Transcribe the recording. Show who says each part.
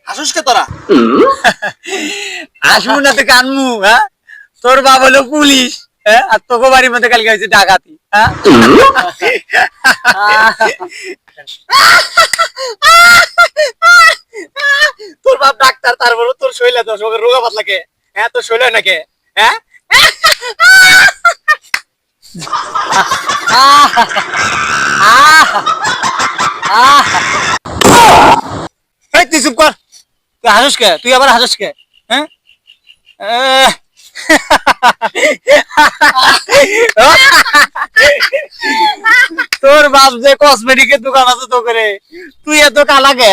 Speaker 1: হাসুস কে তোরা?
Speaker 2: আসবো না তো কানমু। হ্যাঁ, তোর বাবা হলো পুলিশ, হ্যাঁ, আর তোকে বাড়ির মধ্যে কালকে হয়েছে ডাকাতি। হ্যাঁ,
Speaker 1: তোর বাপ ডাক্তার, তারপর তোর শৈলে দোষ, ওকে রোগা পাতলাকে। হ্যাঁ, তোর শৈলে নাকি? হ্যাঁ, তুই চুপ কর। তুই হাসুস কে? তুই আবার হাসুস কে? হ্যাঁ, তোর বাপ যে কসমেটিকের দোকান আছে তো করে, তুই এত কালা কে?